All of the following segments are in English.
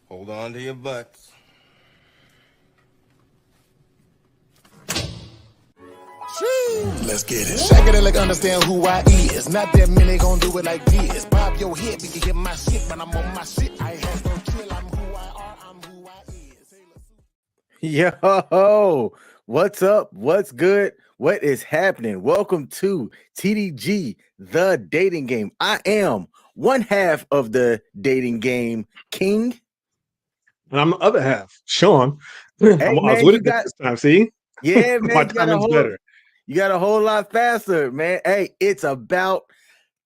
Hold on to your butts. Let's get it. Shake it like understand who I is. Not that many gon' do it like this. Bob your head, we can hear my shit, but I'm on my shit. I ain't have no chill. I'm who I are. I'm who I is. Yo, what's up? What's good? What is happening? Welcome to TDG, the dating game. I am one half of the dating game, King. And I'm the other half, Sean. Hey, I was man, with you it got this time. See, yeah, my man. timing's better. You got a whole lot faster, man. Hey, it's about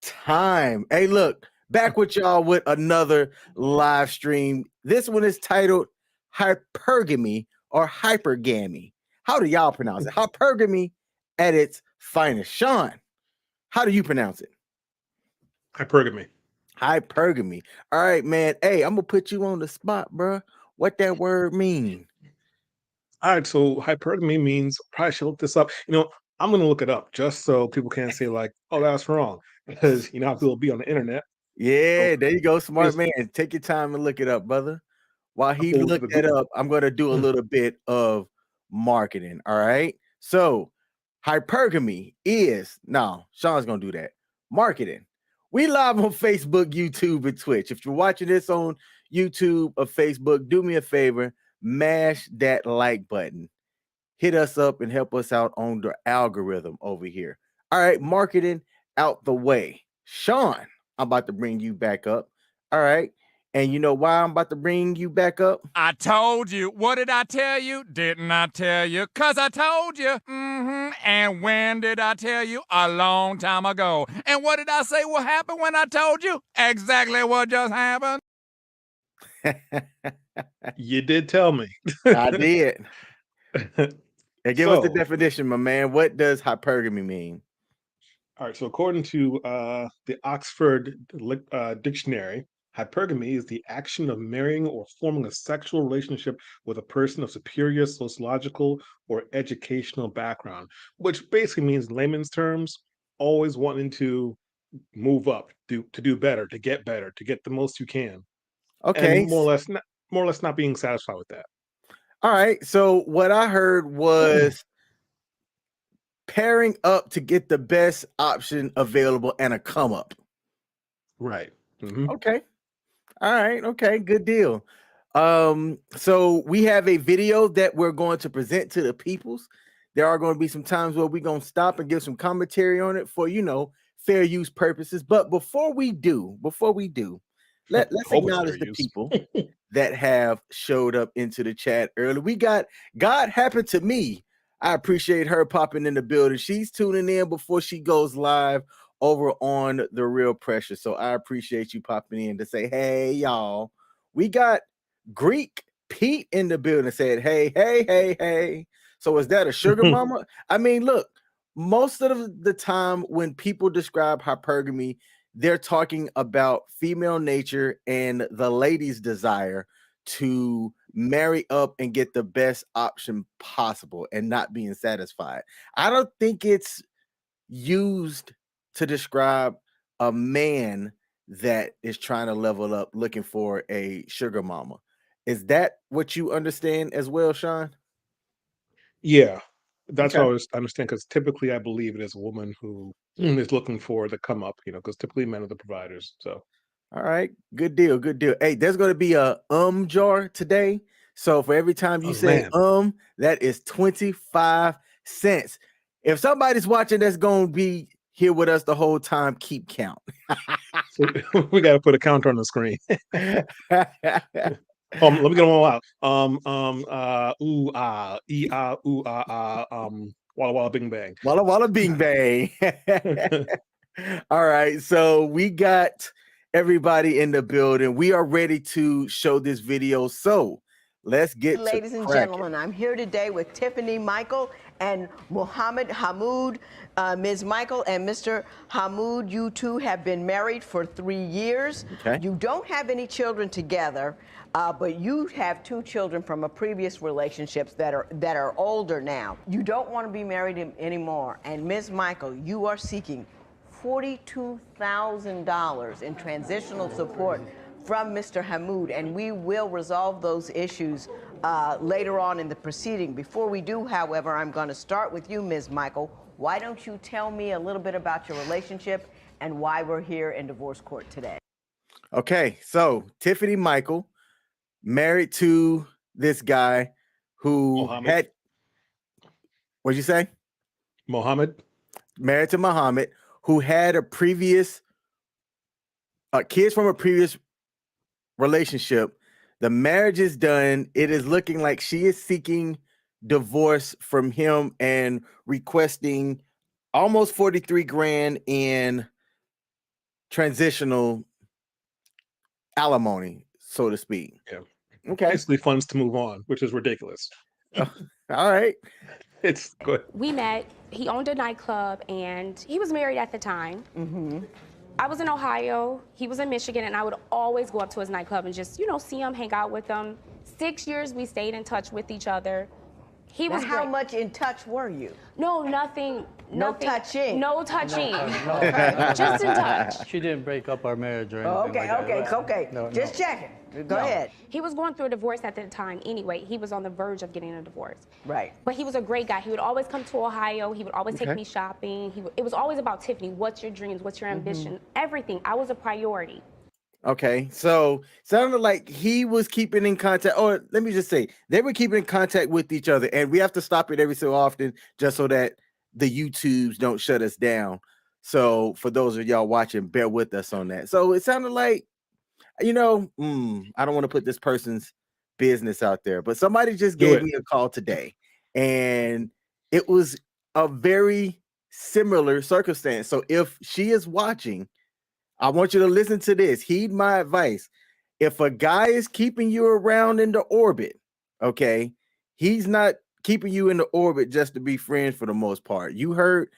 time. Hey, look, back with y'all with another live stream. This one is titled Hypergamy or Hypergamy. How do y'all pronounce it? Hypergamy at its finest. Sean, how do you pronounce it? Hypergamy. Hypergamy. All right, man. Hey, I'm gonna put you on the spot, bro. What that word mean? All right, so hypergamy means, probably should look this up. I'm going to look it up just so people can't say like, "Oh, that's wrong," because how people be on the internet. Yeah, So there you go, smart just man. Take your time and look it up, brother. While he upload to looked the that Google. up, I'm going to do a little bit of marketing. All right. So, hypergamy is no, Sean's going to do that. Marketing. We live on Facebook, YouTube, and Twitch. If you're watching this on YouTube or Facebook, do me a favor, mash that like button. Hit us up and help us out on the algorithm over here. All right, marketing out the way. Sean, I'm about to bring you back up. All right. And you know why I'm about to bring you back up? I told you. What did I tell you? Didn't I tell you? 'Cause I told you. And when did I tell you? A long time ago. And what did I say will happen when I told you? Exactly what just happened. You did tell me. I did. And give us the So, definition, my man. What does hypergamy mean? all right. So, according to the Oxford Dictionary, hypergamy is the action of marrying or forming a sexual relationship with a person of superior sociological or educational background, which basically means, in layman's terms, always wanting to move up, to do better, to get the most you can, and Okay. more or less not being satisfied with that. All right. So what I heard was pairing up to get the best option available and a come up. Right. Mhm. Okay. All right. Okay. Good deal. So we have a video that we're going to present to the peoples. There are going to be some times where we're going to stop and give some commentary on it for, fair use purposes. But before we do, let's Hope it's acknowledge fair the use. people that have showed up into the chat early. We got God Happened to Me. I appreciate her popping in the building. She's tuning in before she goes live over on The Real Pressure. So I appreciate you popping in to say, hey, y'all. We got Greek Pete in the building said, hey. So is that a sugar mama? I mean, look, most of the time when people describe hypergamy, they're talking about female nature and the lady's desire to marry up and get the best option possible and not being satisfied. I don't think it's used to describe a man that is trying to level up looking for a sugar mama. Is that what you understand as well, Sean? Yeah, that's what Okay. I understand. Because typically, I believe it is a woman who is looking for the come up. Because typically men are the providers. So, All right, good deal, good deal. Hey, there's going to be a jar today. So for every time you oh say man, that is 25 cents. If somebody's watching that's going to be here with us the whole time, keep count. so we got to put a counter on the screen. Let me get them all out. Ooh ah, ooh walla walla bing bang. Walla walla bing bang. All right, so we got everybody in the building. We are ready to show this video. So let's get Ladies and gentlemen, I'm here today with Tiffany Michael and Muhammad Hamoud. Ms. Michael and Mr. Hamoud, you two have been married for 3 years. Okay. You don't have any children together, but you have 2 children from a previous relationships that are older now. You don't want to be married anymore. And Ms. Michael, you are seeking $42,000 in transitional support from Mr. Hamoud, and we will resolve those issues later on in the proceeding. Before we do, however, I'm going to start with you, Ms. Michael. Why don't you tell me a little bit about your relationship and why we're here in divorce court today? Okay, so Tiffany Michael, married to this guy who Mohammed. had, what'd you say? Mohammed. Married to Muhammad, who had a previous kids from a previous relationship. The marriage is done. It is looking like she is seeking divorce from him and requesting almost 43 grand in transitional alimony, so to speak. Yeah. Okay. Basically funds to move on, which is ridiculous. All right. It's good. We met, he owned a nightclub, and he was married at the time. I was in Ohio, he was in Michigan, and I would always go up to his nightclub and just, see him, hang out with him. 6 years we stayed in touch with each other. He was How great. much in touch were you? No, nothing. No touching? No touching. Okay. Just in touch. She didn't break up our marriage or anything Okay. No, Just checking. Go ahead. He was going through a divorce at the time anyway. He was on the verge of getting a divorce. Right. But he was a great guy. He would always come to Ohio. He would always take me shopping. It was always about Tiffany. What's your dreams? What's your ambition? Everything. I was a priority. Okay, so sounded like he was keeping in contact, or let me just say, they were keeping in contact with each other, and we have to stop it every so often just so that the YouTubes don't shut us down. So for those of y'all watching, bear with us on that. So it sounded like, I don't want to put this person's business out there, but somebody just gave me a call today, and it was a very similar circumstance. So if she is watching, I want you to listen to this. Heed my advice. If a guy is keeping you around in the orbit, okay, he's not keeping you in the orbit just to be friends for the most part. You heard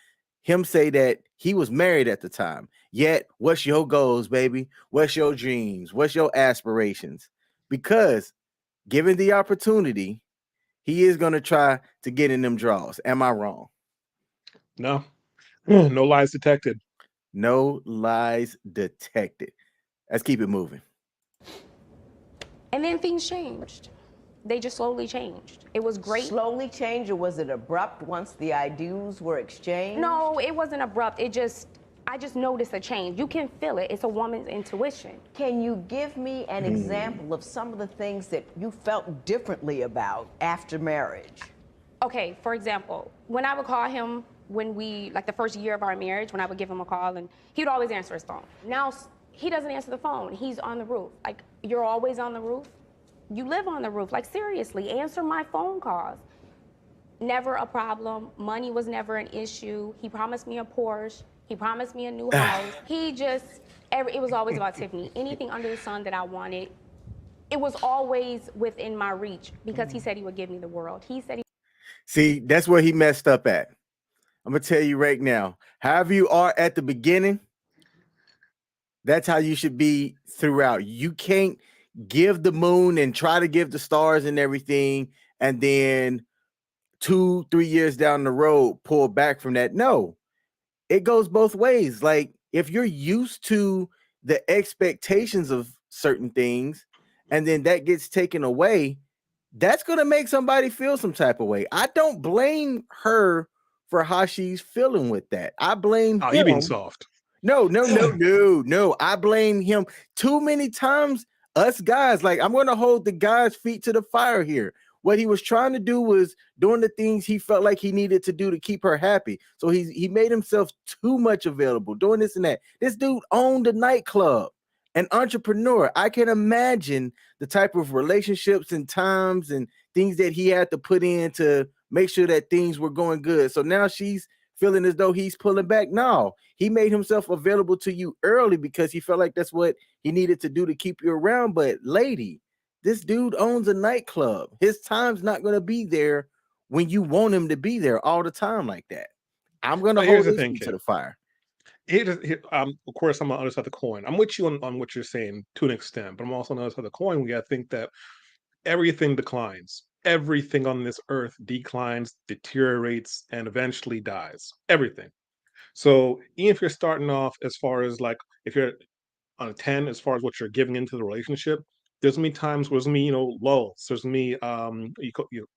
him say that he was married at the time. Yet, what's your goals, baby? What's your dreams? What's your aspirations? Because given the opportunity, he is going to try to get in them draws. Am I wrong? No. No lies detected. No lies detected. Let's keep it moving. And then things changed. They just slowly changed. It was great. Slowly changed, or was it abrupt once the IDs were exchanged? No, it wasn't abrupt. I just noticed a change. You can feel it. It's a woman's intuition. Can you give me an example of some of the things that you felt differently about after marriage? Okay, for example, when I would call him like the first year of our marriage, when I would give him a call, and he would always answer his phone. Now he doesn't answer the phone. He's on the roof. Like, you're always on the roof? You live on the roof. Like, seriously, answer my phone calls. Never a problem. Money was never an issue. He promised me a Porsche. He promised me a new house. It was always about Tiffany. Anything under the sun that I wanted, it was always within my reach because he said he would give me the world. See, that's where he messed up at. I'm going to tell you right now, however you are at the beginning, that's how you should be throughout. You can't give the moon and try to give the stars and everything, and then 2-3 years down the road, pull back from that. No, it goes both ways. Like, if you're used to the expectations of certain things, and then that gets taken away, that's going to make somebody feel some type of way. I don't blame her for how she's feeling with that. I blame him. You being soft. No. I blame him. Too many times, us guys, like, I'm going to hold the guy's feet to the fire here. What he was trying to do was doing the things he felt like he needed to do to keep her happy. So he made himself too much available, doing this and that. This dude owned a nightclub, an entrepreneur. I can imagine the type of relationships and times and things that he had to put in to make sure that things were going good. So now she's feeling as though he's pulling back. No, he made himself available to you early because he felt like that's what he needed to do to keep you around. But lady, this dude owns a nightclub. His time's not going to be there when you want him to be there all the time like that. I'm going to hold his feet to the fire. Of course, I'm on the other side of the coin. I'm with you on what you're saying to an extent, but I'm also on the other side of the coin. We got to think that everything declines. Everything on this earth declines, deteriorates, and eventually dies. Everything. So even if you're starting off as far as like, if you're on a 10 as far as what you're giving into the relationship, there's gonna be times where there's gonna be, lulls. There's gonna be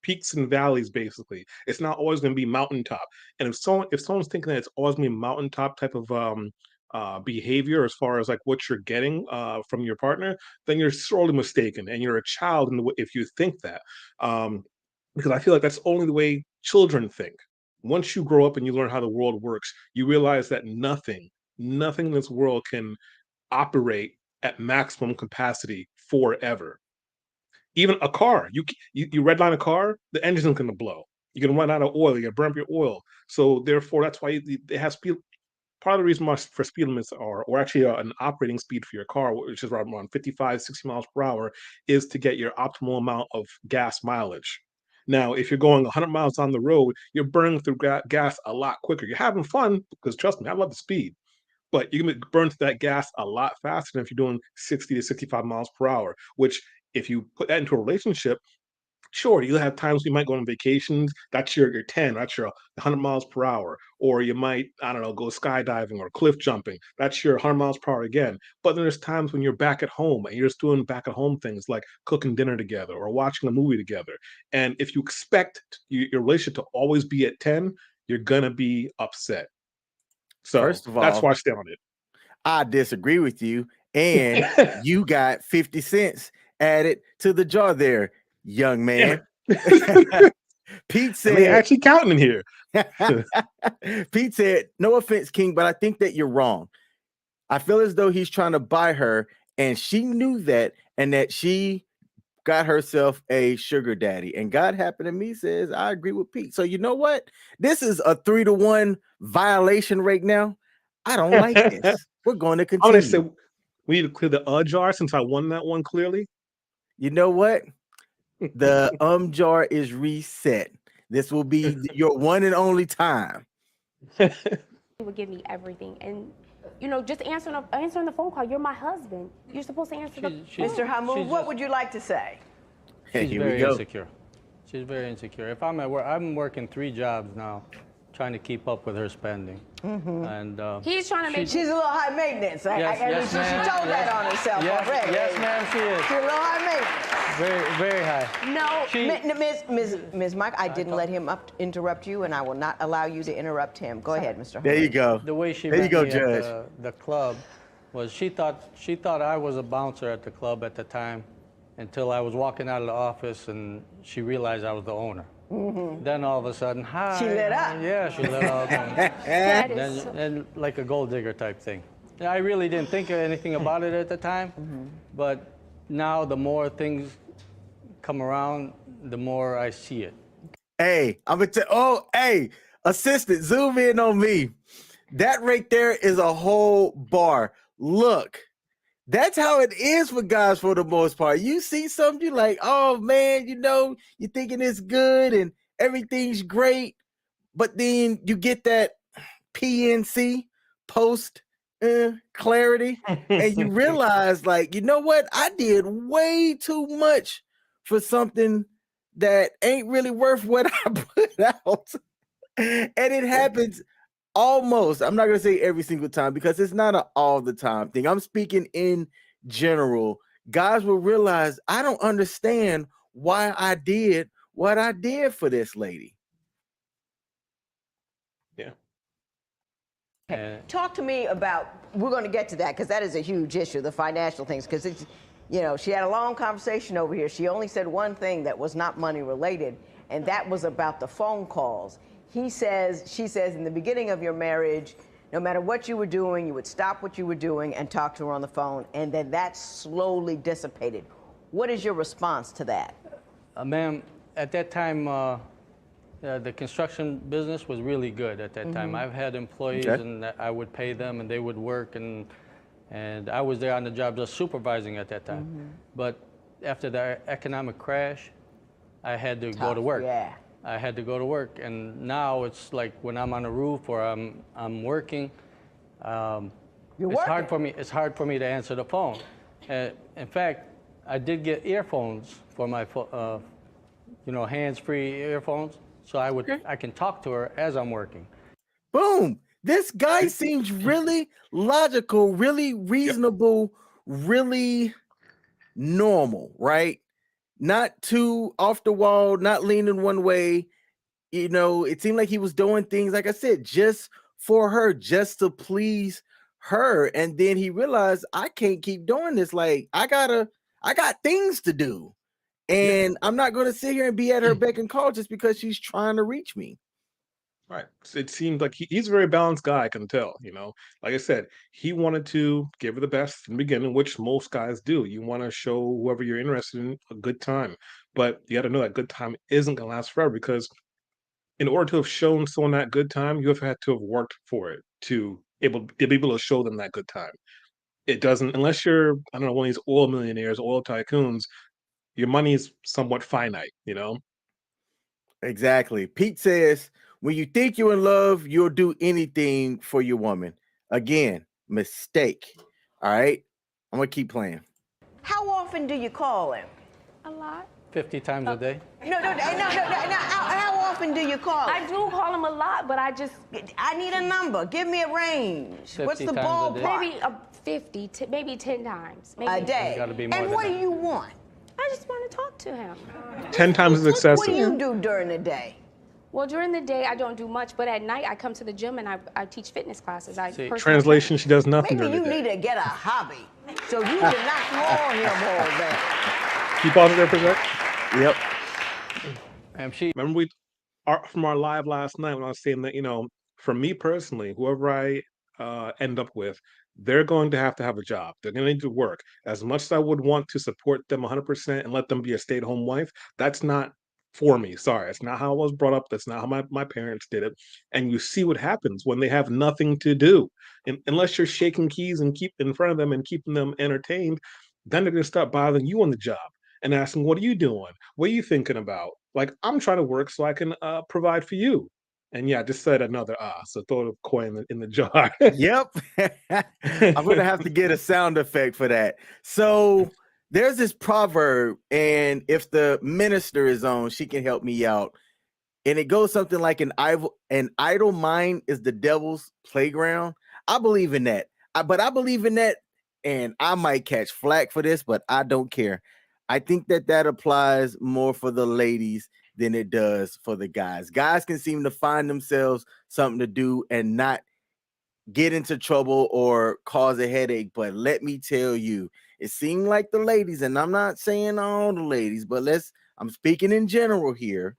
peaks and valleys basically. It's not always gonna be mountaintop. And if someone's thinking that it's always gonna be mountaintop type of behavior as far as like what you're getting from your partner, then you're sorely mistaken and you're a child in if you think that. Um, because I feel like that's only the way children think. Once you grow up and you learn how the world works, you realize that nothing in this world can operate at maximum capacity forever. Even a car, you redline a car, the engine's going to blow. You're going to run out of oil. You're going to burn up your oil. So therefore, that's why it has speed. Part of the reason why for speed limits are, or actually an operating speed for your car, which is around 55, 60 miles per hour, is to get your optimal amount of gas mileage. Now, if you're going 100 miles on the road, you're burning through gas a lot quicker. You're having fun because trust me, I love the speed, but you can burn through that gas a lot faster than if you're doing 60 to 65 miles per hour, which if you put that into a relationship, sure, you'll have times you might go on vacations. That's your 10, that's your 100 miles per hour. Or you might, I don't know, go skydiving or cliff jumping. That's your 100 miles per hour again. But then there's times when you're back at home and you're just doing back at home things like cooking dinner together or watching a movie together. And if you expect your relationship to always be at 10, you're going to be upset. So First of that's all, why I stay on it. I disagree with you. And you got 50 cents added to the jar there, young man. Pete said, actually counting in here. Pete said, no offense, King, but I think that you're wrong. I feel as though he's trying to buy her, and she knew that, and that she got herself a sugar daddy. And God Happened to Me says, I agree with Pete. So you know what? This is a 3-1 violation right now. I don't like this. We're going to I'm going continue. to say we need to clear the jar since I won that one clearly. You know what? The jar is reset. This will be your one and only time. He would give me everything, and just answering the phone call. You're my husband. You're supposed to answer the phone. Mr. Hamoud, what would you like to say? She's Here we very go. insecure. She's very insecure. If I'm at work, I'm working 3 jobs now, trying to keep up with her spending. And He's trying to make. She's a little high maintenance. Yes, she ma'am. told that on herself already. Yes, ma'am, she is. She's a little high maintenance. Very, very high. No, Ms. Mike, I didn't let him interrupt you, and I will not allow you to interrupt him. Go ahead, Mr. There you go. The way she there you met go, me Judge. at the club was she thought I was a bouncer at the club at the time, until I was walking out of the office and she realized I was the owner. Then all of a sudden, hi. She lit up. Yeah, she lit up. And like a gold digger type thing. I really didn't think of anything about it at the time, but now the more things come around, the more I see it. Hey, I'm gonna tell. Hey, assistant, zoom in on me. That right there is a whole bar. Look, that's how it is for guys for the most part. You see something, you're like, oh man, you're thinking it's good and everything's great, but then you get that PNC, post clarity, and you realize, like, you know what? I did way too much for something that ain't really worth what I put out. And it happens almost, I'm not going to say every single time because it's not an all the time thing. I'm speaking in general. Guys will realize I don't understand why I did what I did for this lady. Yeah. Talk to me about, we're going to get to that because that is a huge issue, the financial things, because it's, she had a long conversation over here. She only said one thing that was not money related, and that was about the phone calls. She says in the beginning of your marriage, no matter what you were doing, you would stop what you were doing and talk to her on the phone, and then that slowly dissipated. What is your response to that? Ma'am, at that time, the construction business was really good at that time. I've had employees and I would pay them and they would work, and I was there on the job just supervising at that time. But after the economic crash, I had to go to work. Yeah. I had to go to work, and now it's like when I'm on a roof or I'm working, it's hard for me to answer the phone. In fact, I did get earphones for my hands-free earphones, so I can talk to her as I'm working. Boom. This guy seems really logical, really reasonable, really normal, right? Not too off the wall, not leaning one way. You know, it seemed like he was doing things, like I said, just for her, just to please her. And then he realized, I can't keep doing this. Like, I got things to do. And I'm not going to sit here and be at her beck and call just because she's trying to reach me. Right. It seemed like he's a very balanced guy, I can tell, Like I said, he wanted to give her the best in the beginning, which most guys do. You want to show whoever you're interested in a good time. But you got to know that good time isn't going to last forever, because in order to have shown someone that good time, you have had to have worked for it to be able to show them that good time. It doesn't, unless you're, I don't know, one of these oil millionaires, oil tycoons, your money is somewhat finite, Exactly. Pete says, when you think you're in love, you'll do anything for your woman. Again, mistake. All right. I'm going to keep playing. How often do you call him? A lot. 50 times a day. No. How often do you call him? I do call him a lot, but I need a number. Give me a range. 50 What's the times a day. ballpark? maybe 50, maybe 10 times. Maybe. A day. It's gotta be more And than what that. do you want? I just want to talk to him. 10 times is What do excessive. you do during the day? Well, during the day, I don't do much, but at night, I come to the gym and I teach fitness classes. See, Translation, she does nothing Maybe during the you day. need to get a hobby so you can not call him all day. Can you pause it there for a sec? Yep. Remember from our live last night when I was saying that, for me personally, whoever I end up with, they're going to have a job. They're going to need to work. As much as I would want to support them 100% and let them be a stay-at-home wife, that's not for me. Sorry, it's not how I was brought up. That's not how my parents did it. And you see what happens when they have nothing to do. And unless you're shaking keys and keep in front of them and keeping them entertained, then they're going to start bothering you on the job and asking, what are you doing? What are you thinking about? Like, I'm trying to work so I can provide for you. And yeah, I just said another so throw the coin in the jar. Yep. I'm going to have to get a sound effect for that. So there's this proverb, and if the minister is on, she can help me out. And it goes something like an idle mind is the devil's playground. I believe in that. But I believe in that, and I might catch flack for this, but I don't care. I think that applies more for the ladies than it does for the guys. Guys can seem to find themselves something to do and not get into trouble or cause a headache. But let me tell you, it seemed like the ladies, and I'm not saying all the ladies, but I'm speaking in general here.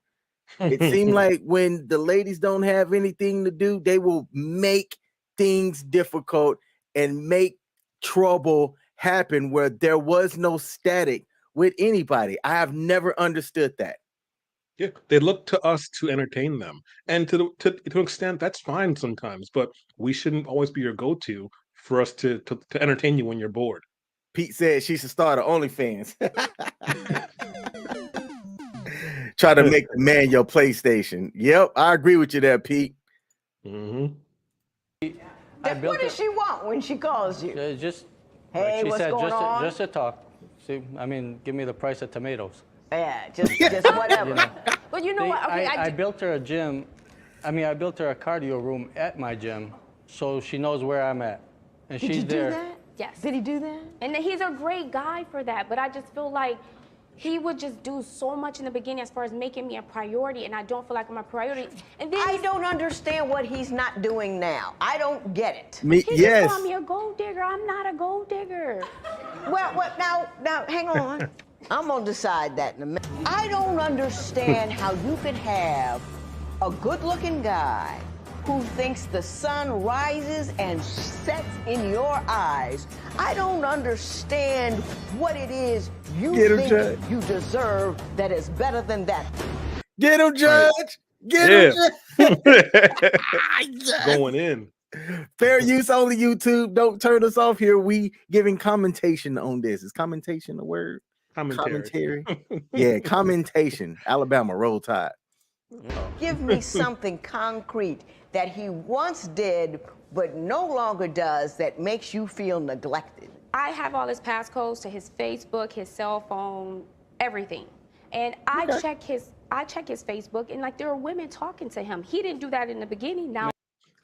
It seemed like when the ladies don't have anything to do, they will make things difficult and make trouble happen where there was no static with anybody. I have never understood that. Yeah, they look to us to entertain them, and to an extent, that's fine sometimes. But we shouldn't always be your go-to for us to entertain you when you're bored. Pete said she should start an OnlyFans. Try to make the man your PlayStation. Yep, I agree with you there, Pete. What does she want when she calls you? Just, Hey, like she what's said, going on? just to talk. See, I mean, give me the price of tomatoes. Yeah, just whatever. But you know See, what? Okay, I built her a gym. I built her a cardio room at my gym, so she knows where I'm at, and Did she's you there. do that? Yes. Did he do that? And he's a great guy for that, but I just feel like he would just do so much in the beginning as far as making me a priority, and I don't feel like I'm a priority. And then I don't understand what he's not doing now. I don't get it. he Yes. just called me a gold digger. I'm not a gold digger. Well, now, hang on. I'm gonna decide that in a minute. I don't understand how you could have a good-looking guy who thinks the sun rises and sets in your eyes. I don't understand what it is you think you deserve that is better than that. Get him, Judge. Get him, Judge. Going in. Fair use only, YouTube. Don't turn us off here. We giving commentation on this. Is commentation a word? Commentary. Yeah, commentation. Alabama, roll tide. Give me something concrete that he once did but no longer does that makes you feel neglected. I have all his passcodes to his Facebook, his cell phone, everything. And I check his Facebook, and like there are women talking to him. He didn't do that in the beginning. Now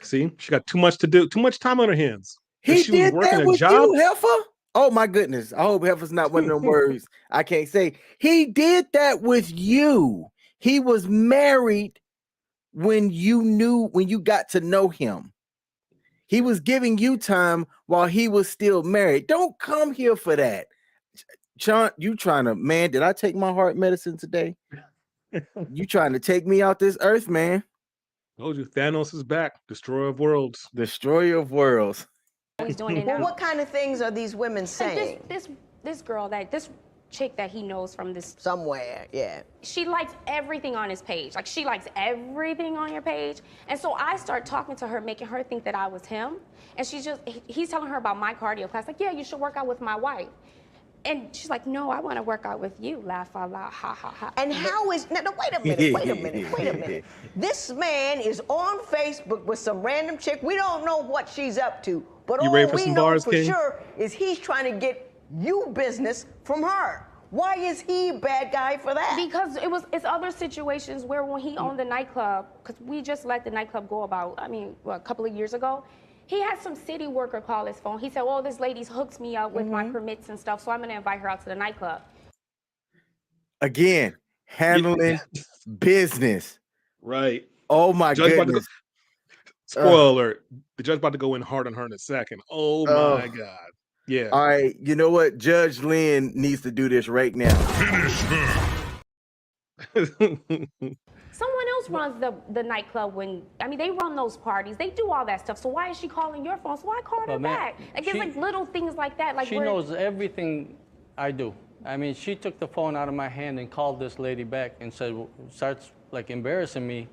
See, she got too much to do, too much time on her hands. If He she was did working that a with job, you, Heifer? Oh my goodness. I hope Heifer's not one of them words I can't say. He did that with you. He was married when you got to know him. He was giving you time while he was still married. Don't come here for that. Sean, you trying to, man, did I take my heart medicine today? You trying to take me out this earth, man. told you, Thanos is back, destroyer of worlds. Destroyer of worlds. He's doing it Well, now. what kind of things are these women saying? This girl, this chick that he knows from this, Somewhere, yeah. she likes everything on his page. Like, she likes everything on your page. And so I start talking to her, making her think that I was him. And he's telling her about my cardio class. Like, yeah, you should work out with my wife. And she's like, no, I want to work out with you. Laugh out loud, ha, ha, ha. And how is, no, wait a minute. This man is on Facebook with some random chick. We don't know what she's up to. But You all ready for we some know bars, for King? sure is he's trying to get you business from her. Why is he a bad guy for that? Because it's other situations where when he owned the nightclub, because we just let the nightclub go about, a couple of years ago, he had some city worker call his phone. He said, oh, this lady's hooked me up with my permits and stuff, so I'm gonna invite her out to the nightclub. Again, handling business. Right. Oh my goodness. Spoiler alert. The judge about to go in hard on her in a second. Oh my God. Yeah. All right, you know what? Judge Lynn needs to do this right now. Finish her. Someone else runs the nightclub they run those parties. They do all that stuff. So why is she calling your phone? So why call her back? Like, it's like little things like that. Like, she knows everything I do. I mean, she took the phone out of my hand and called this lady back and starts like embarrassing me.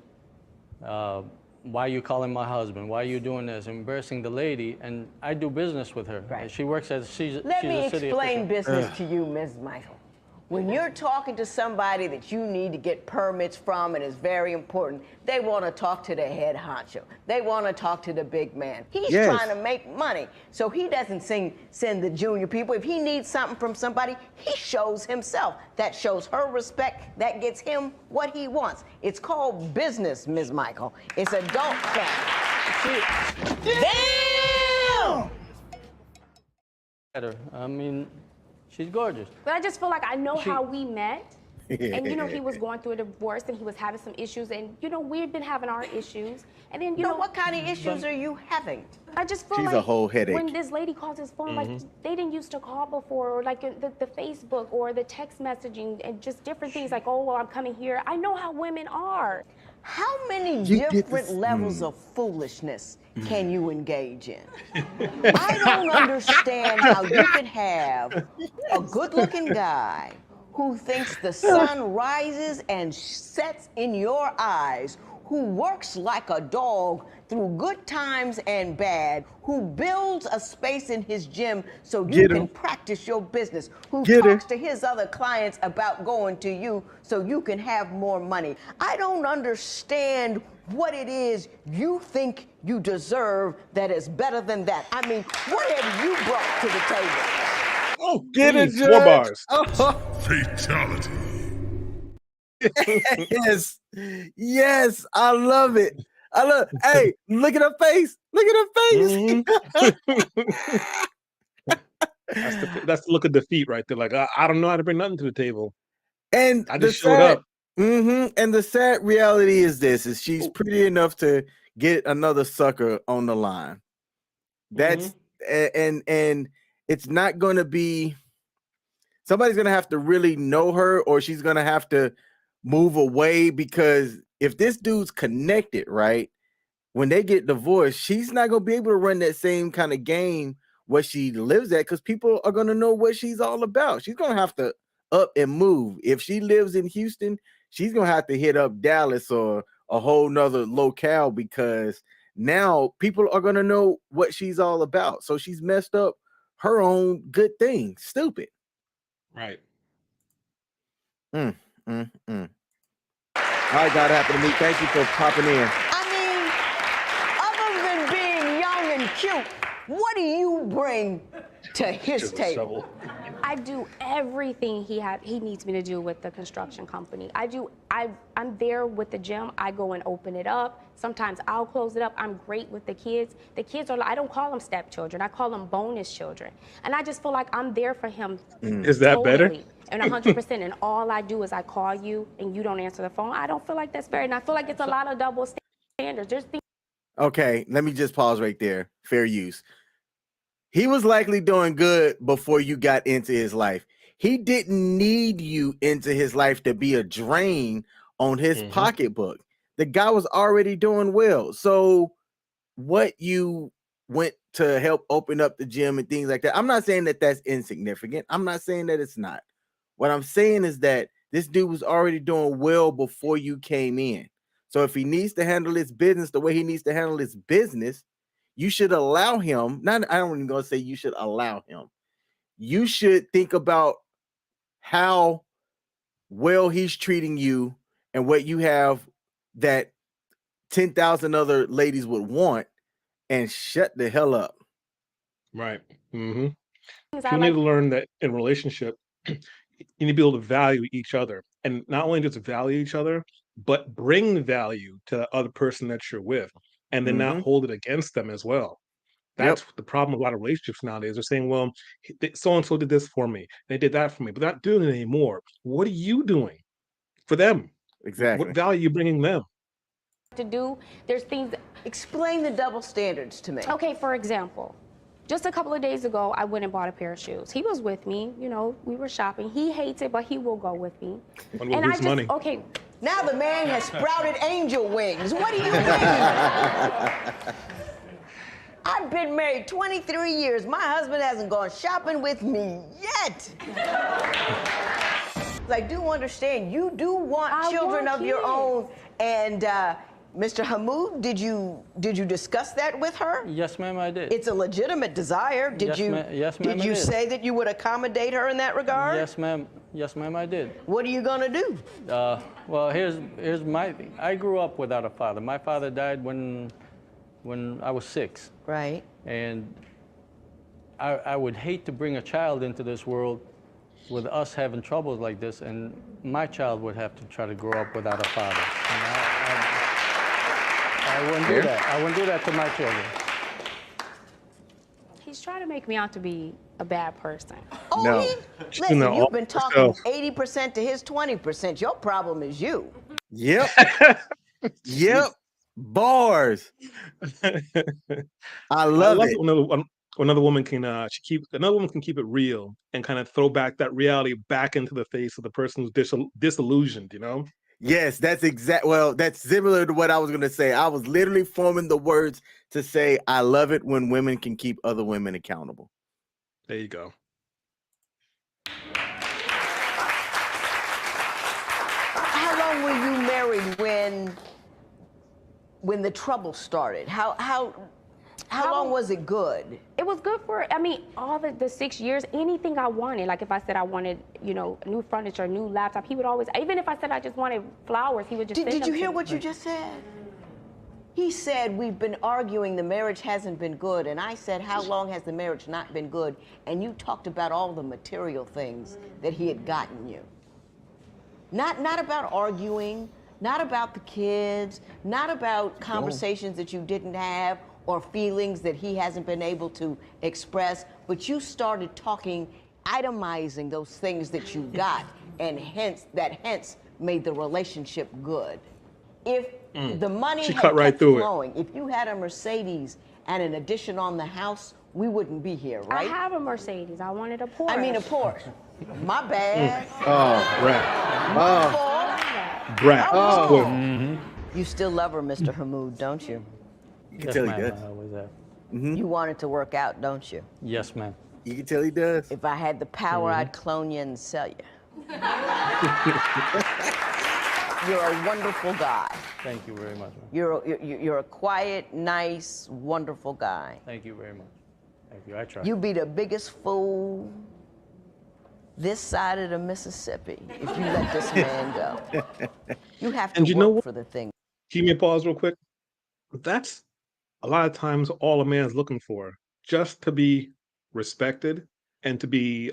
Why are you calling my husband? Why are you doing this? Embarrassing the lady, and I do business with her. Right. She works as she's Let me a city explain official. business to you, Ms. Michael. When you're talking to somebody that you need to get permits from and is very important, they want to talk to the head honcho. They want to talk to the big man. He's trying to make money. So he doesn't send the junior people. If he needs something from somebody, he shows himself. That shows her respect. That gets him what he wants. It's called business, Ms. Michael. It's adult family. Damn! I mean, she's gorgeous. But I just feel like I know how we met. And, he was going through a divorce and he was having some issues. And, we've been having our issues. And then, what kind of issues are you having? I just feel She's like a whole headache. when this lady calls his phone, like, they didn't used to call before, or like the Facebook or the text messaging and just different things like, oh, well, I'm coming here. I know how women are. How many different levels of foolishness can you engage in? I don't understand how you can have a good-looking guy who thinks the sun rises and sets in your eyes, who works like a dog through good times and bad, who builds a space in his gym so you can practice your business, who talks to his other clients about going to you so you can have more money. I don't understand what it is you think you deserve that is better than that. I mean, what have you brought to the table? Oh, get it, Judge. 4 bars. Fatality. Yes, I love it. Hey, look at her face. Look at her face. That's the look of defeat right there. Like, I don't know how to bring nothing to the table. And I just showed up. And the sad reality is is she's pretty enough to get another sucker on the line. That's and it's not going to be, somebody's going to have to really know her, or she's going to have to move away, because if this dude's connected, right, when they get divorced, she's not going to be able to run that same kind of game where she lives at, because people are going to know what she's all about. She's going to have to up and move. If she lives in Houston, she's going to have to hit up Dallas or a whole nother locale, because now people are going to know what she's all about. So she's messed up her own good thing. Stupid. Right. All right, God happened to me. Thank you for popping in. I mean, other than being young and cute, what do you bring to his table? I do everything he needs me to do with the construction company. I'm there with the gym. I go and open it up, Sometimes I'll close it up. I'm great with the kids. The kids are, I don't call them stepchildren. I call them bonus children. And I just feel like I'm there for him Is that better? totally and 100%. And all I do is I call you and you don't answer the phone. I don't feel like that's fair. And I feel like it's a lot of double standards. There's things. Okay, let me just pause right there. Fair use. He was likely doing good before you got into his life. He didn't need you into his life to be a drain on his pocketbook. The guy was already doing well. So what you went to help open up the gym and things like that, I'm not saying that that's insignificant. I'm not saying that it's not. What I'm saying is that this dude was already doing well before you came in. So if he needs to handle his business the way he needs to handle his business, you should allow him. Not, I don't even gonna say you should allow him. You should think about how well he's treating you and what you have that 10,000 other ladies would want, and shut the hell up. Right. People need to learn that in relationship, you need to be able to value each other, and not only just value each other, but bring value to the other person that you're with, and then not hold it against them as well. That's the problem with a lot of relationships nowadays. They're saying, well, so and so did this for me, they did that for me, but they're not doing it anymore. What are you doing for them? Exactly. What value are you bringing them? To do, there's things. Explain the double standards to me. Okay, for example, just a couple of days ago, I went and bought a pair of shoes. He was with me, you know, we were shopping. He hates it, but he will go with me. And I just, money. Okay. Now the man has sprouted angel wings. What do you mean? I've been married 23 years. My husband hasn't gone shopping with me yet. I do understand you do want children of your own. And Mr. Hamoud, did you discuss that with her? Yes, ma'am, I did. It's a legitimate desire. Did Yes, ma'am, Did you say that you would accommodate her in that regard? Yes, ma'am. Yes, ma'am, I did. What are you gonna do? Well, here's my thing. I grew up without a father. My father died when I was 6. Right. And I would hate to bring a child into this world with us having troubles like this, and my child would have to try to grow up without a father. And I wouldn't do that. I wouldn't do that to my children. He's trying to make me out to be a bad person. Oh, No. Listen, No, you've been talking so- 80% to his 20%. Your problem is you. Yep. Yep. Bars. I love it. Another woman can keep it real and kind of throw back that reality back into the face of the person who's disillusioned, you know? Yes, that's well, that's similar to what I was going to say. I was literally forming the words to say, I love it when women can keep other women accountable. There you go. How long were you married when the trouble started? How long was it good? It was good for, I mean, all the 6 years, anything I wanted. Like if I said I wanted, you know, new furniture, new laptop, he would always, even if I said I just wanted flowers, he would just send Did them you to hear me. what you just said? He said, we've been arguing, the marriage hasn't been good. And I said, how long has the marriage not been good? And you talked about all the material things that he had gotten you. Not about arguing, not about the kids, not about conversations that you didn't have or feelings that he hasn't been able to express, but you started talking, itemizing those things that you got, and hence made the relationship good. If the money She had cut right kept through it. flowing, if you had a Mercedes and an addition on the house, we wouldn't be here, I right? have a Mercedes. I wanted a Porsche. I mean a Porsche. My bad. Oh, brat. Brat. Oh. Spoiled. You still love her, Mr. Hamoud, don't you? You can Yes, tell he ma'am, does. I always have. You want it to work out, don't you? Yes, ma'am. You can tell he does. If I had the power, I'd clone you and sell you. You're a wonderful guy. Thank you very much, ma'am. You're a quiet, nice, wonderful guy. Thank you very much. Thank you. I try. You be the biggest fool this side of the Mississippi if you let this man go. You have to And you know work what? for the thing. Keep me pause real quick. That's a lot of times all a man's looking for, just to be respected and to be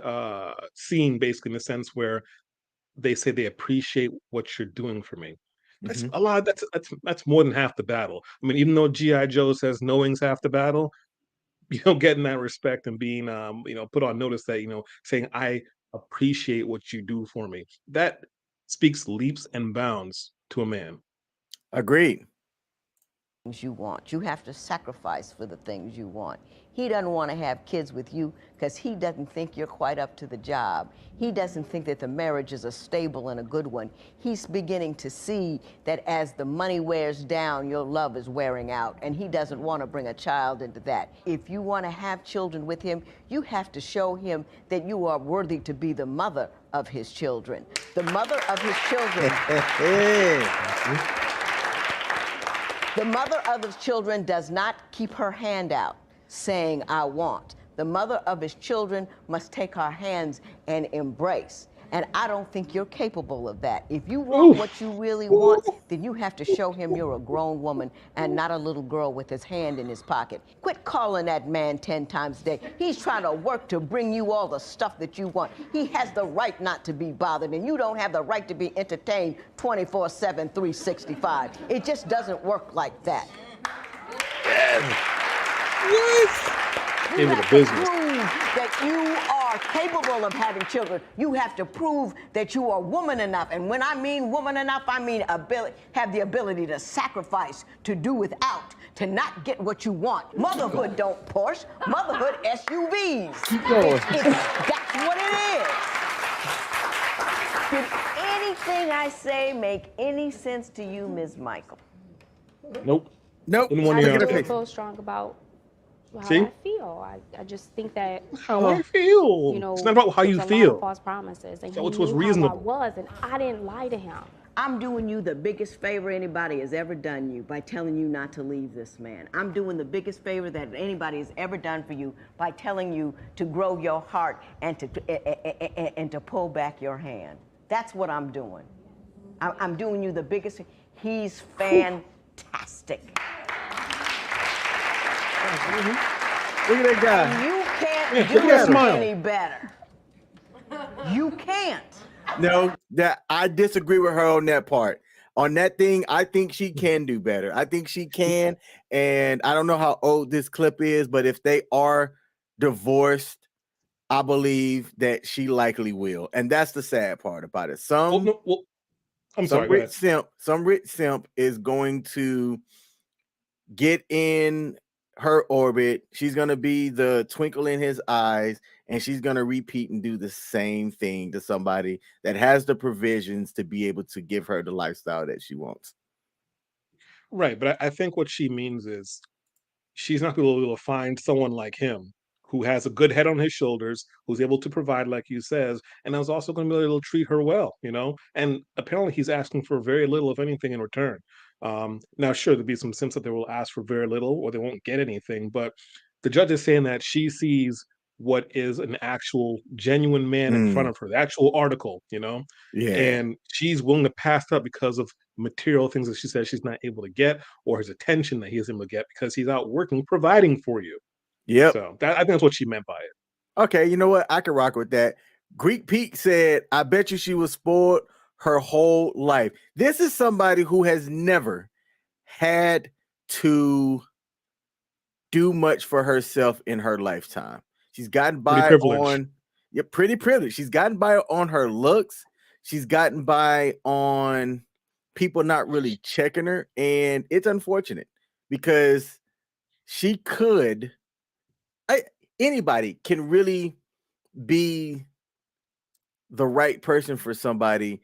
seen, basically, in the sense where they say they appreciate what you're doing for me. That's a lot. That's more than half the battle. I mean, even though GI Joe says knowing's half the battle, getting that respect and being put on notice that saying I appreciate what you do for me, that speaks leaps and bounds to a man. Agreed. You want. You have to sacrifice for the things you want. He doesn't want to have kids with you because he doesn't think you're quite up to the job. He doesn't think that the marriage is a stable and a good one. He's beginning to see that as the money wears down, your love is wearing out, and he doesn't want to bring a child into that. If you want to have children with him, you have to show him that you are worthy to be the mother of his children. The mother of his children. The mother of his children does not keep her hand out saying, I want. The mother of his children must take her hands and embrace. And I don't think you're capable of that. If you want what you really want, then you have to show him you're a grown woman and not a little girl with his hand in his pocket. Quit calling that man 10 times a day. He's trying to work to bring you all the stuff that you want. He has the right not to be bothered, and you don't have the right to be entertained 24/7, 365. It just doesn't work like that. You have to prove that you are capable of having children. You have to prove that you are woman enough. And when I mean woman enough, I mean have the ability to sacrifice, to do without, to not get what you want. Motherhood don't Porsche. Motherhood SUVs. That's what it is. Did anything I say make any sense to you, Ms. Michael? Nope. Nope. I still feel strong about how See? I feel. I just think that How I feel. It's not about how you there's a lot feel. of false promises, and So he it's what's knew reasonable. how I was, and I didn't lie to him. I'm doing you the biggest favor anybody has ever done you by telling you not to leave this man. I'm doing the biggest favor that anybody has ever done for you by telling you to grow your heart and to pull back your hand. That's what I'm doing. I'm doing you the biggest. He's fantastic. Look at that guy. And you can't look at that do smile. any better. You can't. No, that I disagree with her on that part. On that thing, I think she can do better. I think she can, and I don't know how old this clip is, but if they are divorced, I believe that she likely will, and that's the sad part about it. Some rich simp is going to get in her orbit. She's going to be the twinkle in his eyes, and she's going to repeat and do the same thing to somebody that has the provisions to be able to give her the lifestyle that she wants. Right, but I think what she means is she's not going to be able to find someone like him who has a good head on his shoulders, who's able to provide, like you says, and is also going to be able to treat her well, And apparently, he's asking for very little, if anything, in return. Now, sure, there'll be some simps that they will ask for very little, or they won't get anything. But the judge is saying that she sees what is an actual genuine man in front of her, the actual article, Yeah. And she's willing to pass up because of material things that she says she's not able to get, or his attention that he is able to get because he's out working, providing for you. Yep. So I think that's what she meant by it. Okay, you know what? I can rock with that. Greek Pete said, I bet you she was spoiled her whole life. This is somebody who has never had to do much for herself in her lifetime. She's gotten by pretty privileged. She's gotten by on her looks. She's gotten by on people not really checking her. And it's unfortunate because she could, anybody can really be the right person for somebody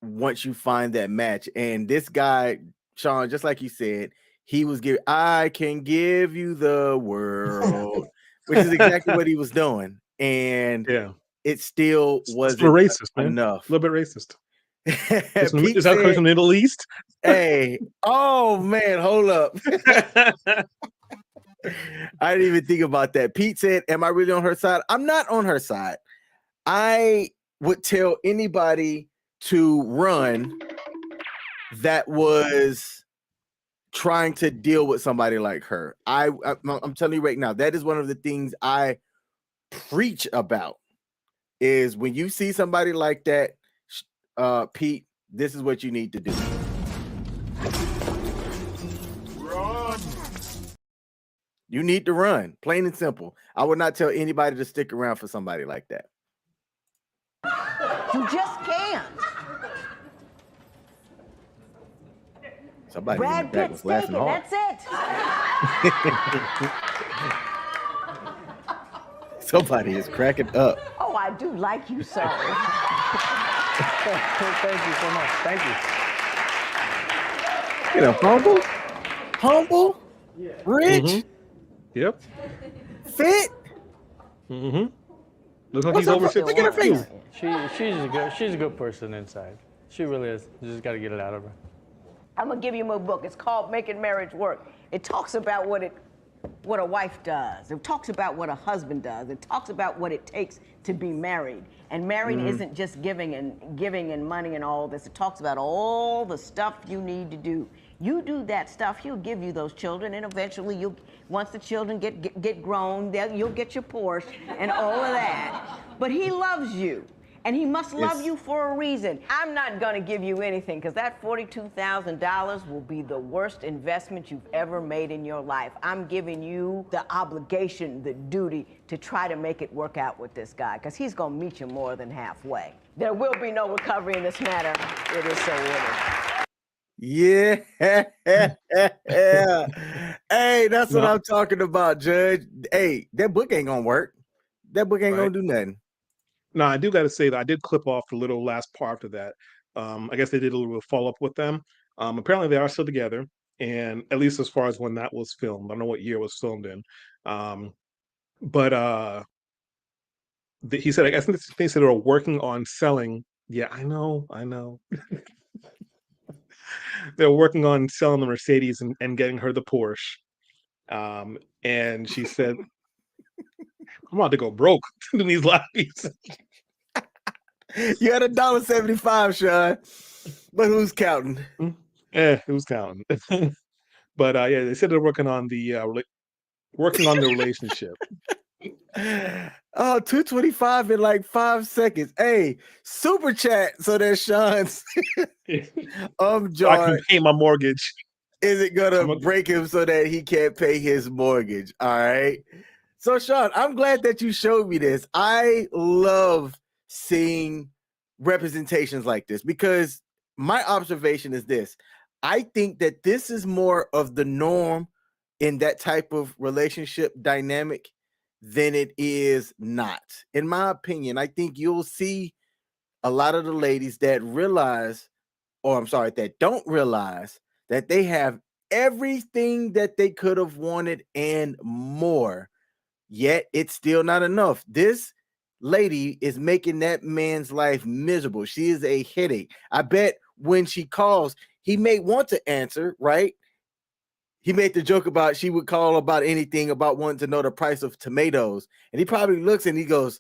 once you find that match. And this guy, Sean, just like you said, he was giving, I can give you the world, which is exactly what he was doing. And it still wasn't racist, enough. A little bit racist. Is Pete that coming from the Middle East? Hey, oh man, hold up. I didn't even think about that. Pete said, am I really on her side? I'm not on her side. I would tell anybody to run that was trying to deal with somebody like her. I'm telling you right now, that is one of the things I preach about is when you see somebody like that, Pete, this is what you need to do. You need to run, plain and simple. I would not tell anybody to stick around for somebody like that. You just can't. Somebody in the Brad back Pitt's was laughing taken. hard. That's it. Somebody is cracking up. Oh, I do like you, sir. Thank you so much. Thank you. You know, humble, rich, Yep. fit. Looks like What's he's up? over Look 50. at her face. She's a good person inside. She really is. You just got to get it out of her. I'm gonna give you my book. It's called Making Marriage Work. It talks about what a wife does. It talks about what a husband does. It talks about what it takes to be married. And married isn't just giving and money and all this. It talks about all the stuff you need to do. You do that stuff, he'll give you those children, and eventually once the children get grown, you'll get your Porsche and all of that. But he loves you. And he must love you for a reason. I'm not gonna give you anything, because that $42,000 will be the worst investment you've ever made in your life. I'm giving you the obligation, the duty to try to make it work out with this guy, because he's gonna meet you more than halfway. There will be no recovery in this matter. It is so ordered. Yeah. Hey, that's what I'm talking about, Judge. Hey, that book ain't gonna work. That book ain't gonna do nothing. No, I do got to say that I did clip off the little last part of that. I guess they did a little follow up with them. Apparently, they are still together, and at least as far as when that was filmed, I don't know what year it was filmed in. But he said, I think they said they were working on selling. Yeah, I know. They're working on selling the Mercedes and getting her the Porsche. And she said, I'm about to go broke in these lobbies. You had $1.75, Sean. But who's counting? Who's counting? But yeah, they said they're working on the relationship. Oh, 225 in like 5 seconds. Hey, super chat so that Sean's So I can pay my mortgage. Is it gonna break him so that he can't pay his mortgage? All right. So Sean, I'm glad that you showed me this. I love seeing representations like this, because my observation is this. I think that this is more of the norm in that type of relationship dynamic than it is not. In my opinion, I think you'll see a lot of the ladies that that don't realize that they have everything that they could have wanted and more, yet it's still not enough. This lady is making that man's life miserable. She is a headache. I bet when she calls, he may want to answer, right? He made the joke about she would call about anything, about wanting to know the price of tomatoes. And he probably looks and he goes,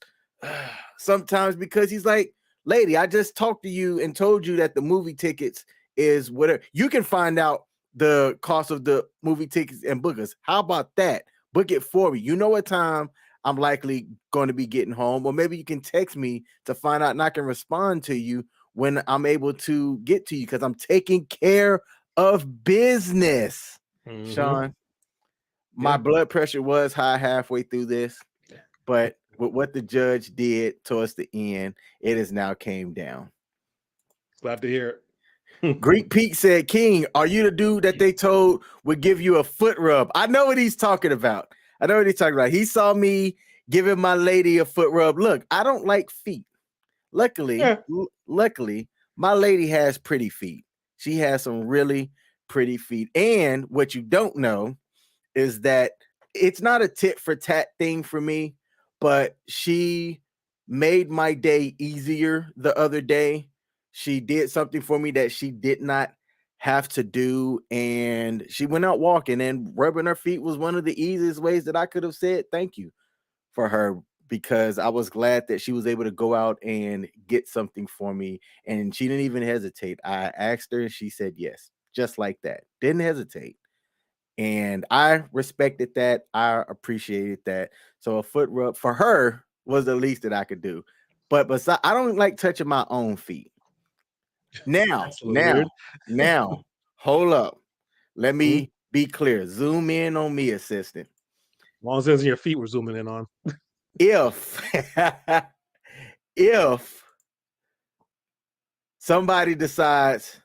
sometimes, because he's like, lady, I just talked to you and told you that the movie tickets is whatever. You can find out the cost of the movie tickets and book us. How about that? Book it for me. You know what time I'm likely going to be getting home, or maybe you can text me to find out and I can respond to you when I'm able to get to you, because I'm taking care of business. Sean, my blood pressure was high halfway through this, but with what the judge did towards the end, it has now came down. Glad to hear it. Greek Pete said, King, are you the dude that they told would give you a foot rub? I know what he's talking about. He saw me giving my lady a foot rub. Look, I don't like feet. Luckily, my lady has pretty feet. She has some really pretty feet. And what you don't know is that it's not a tit for tat thing for me, but she made my day easier the other day. She did something for me that she did not have to do, and she went out walking, and rubbing her feet was one of the easiest ways that I could have said thank you for her, because I was glad that she was able to go out and get something for me, and she didn't even hesitate. I asked her and she said yes, just like that. Didn't hesitate. And I respected that. I appreciated that. So a foot rub for her was the least that I could do. But besides, I don't like touching my own feet. Now, hold up. Let me be clear. Zoom in on me, assistant. long as it's in your feet, we're zooming in on. if if somebody decides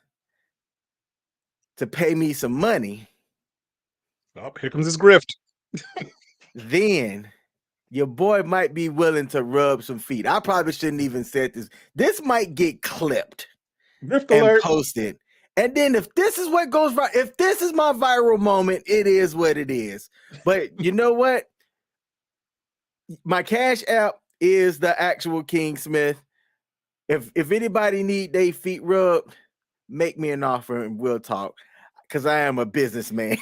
to pay me some money, Oh, here comes this grift. then your boy might be willing to rub some feet. I probably shouldn't even said this. This might get clipped Grift and alert. posted. And then if this is what goes right, if this is my viral moment, it is what it is. But you know what? My Cash App is the actual King Smith. If anybody need their feet rubbed, make me an offer and we'll talk. Because I am a businessman.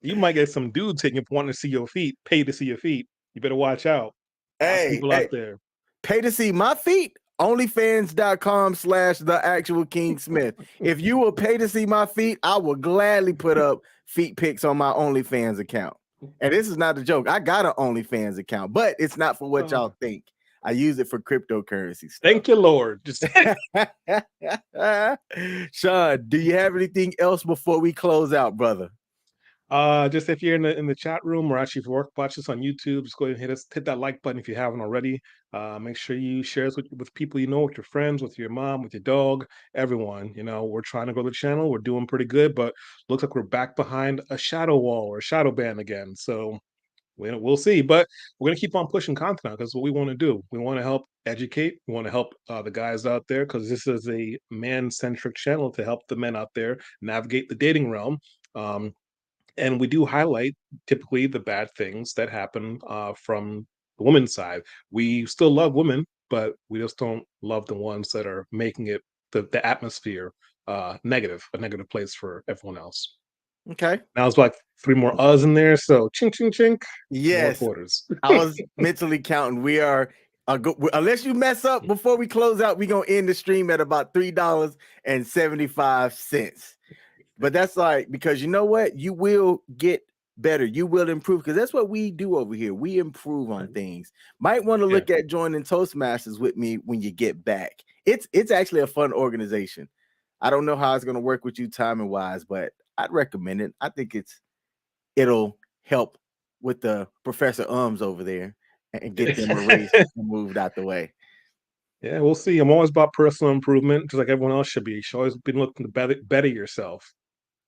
You might get some dudes taking you wanting to see your feet, pay to see your feet. You better watch out. Hey, People out there. Pay to see my feet. Onlyfans.com/the actual King Smith. If you will pay to see my feet, I will gladly put up feet pics on my OnlyFans account. And this is not a joke. I got an OnlyFans account, but it's not for what y'all think. I use it for cryptocurrency stuff. Thank you, Lord. Just Sean, do you have anything else before we close out, brother? just if you're in the chat room or actually if you watch this on YouTube, just go ahead and hit that like button if you haven't already. Make sure you share this with people you know, with your friends, with your mom, with your dog, everyone. You know, we're trying to grow the channel. We're doing pretty good, but looks like we're back behind a shadow wall or a shadow ban again. So we'll see, but we're going to keep on pushing content out because what we want to do. We want to help educate. We want to help the guys out there because this is a man-centric channel to help the men out there navigate the dating realm. And we do highlight typically the bad things that happen from the women's side. We still love women, but we just don't love the ones that are making it the atmosphere negative, a negative place for everyone else. Okay. Now it's like 3 more us in there, so chink, chink, chink. Yes. More quarters. I was mentally counting. We are, unless you mess up before we close out, we're going to end the stream at about $3.75. But that's like, because you know what? You will get better. You will improve because that's what we do over here. We improve on things. Might want to look at joining Toastmasters with me when you get back. It's actually a fun organization. I don't know how it's going to work with you timing wise, but I'd recommend it. I think it'll help with the Professor over there and get them erased and moved out the way. Yeah, we'll see. I'm always about personal improvement, just like everyone else should be. You should always be looking to better yourself.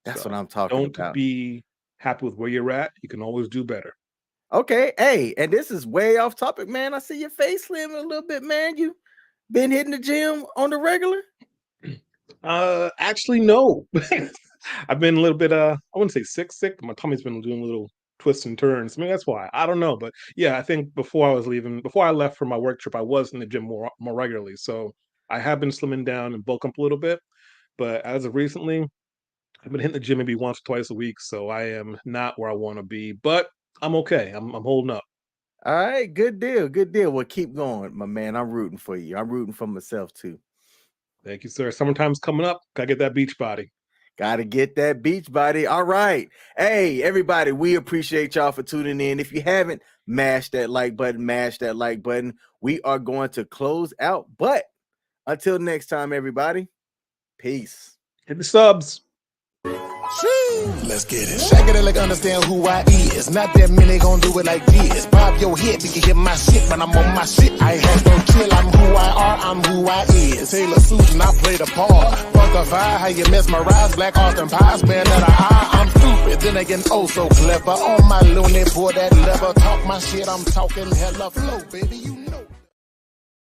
That's what I'm talking about. Don't be happy with where you're at. You can always do better. Okay. Hey, and this is way off topic, man. I see your face slimming a little bit, man. You been hitting the gym on the regular? Actually, no. I've been a little bit, I wouldn't say sick, but my tummy's been doing little twists and turns. I mean, that's why. I don't know. But yeah, I think before I left for my work trip, I was in the gym more regularly. So I have been slimming down and bulking up a little bit. But as of recently, I've been hitting the gym maybe once or twice a week. So I am not where I want to be, but I'm okay. I'm holding up. All right. Good deal. Good deal. Well, keep going, my man. I'm rooting for you. I'm rooting for myself too. Thank you, sir. Summertime's coming up. Gotta get that beach body. Gotta get that beach body. All right. Hey, everybody, we appreciate y'all for tuning in. If you haven't, mash that like button. We are going to close out. But until next time, everybody, peace. Hit the subs. Let's get it. Shake it like understand who I is. Not that many gon' do it like this. Pop your head, you can hear my shit, but I'm on my shit. I have no chill, I'm who I are, I'm who I is. Taylor Susan, I play the part. Fuck the fire, how you mesmerize. Black Austin pies, man, that I'm stupid. Then again, oh so clever. On my loony, pour that lever. Talk my shit, I'm talking hella flow, baby. You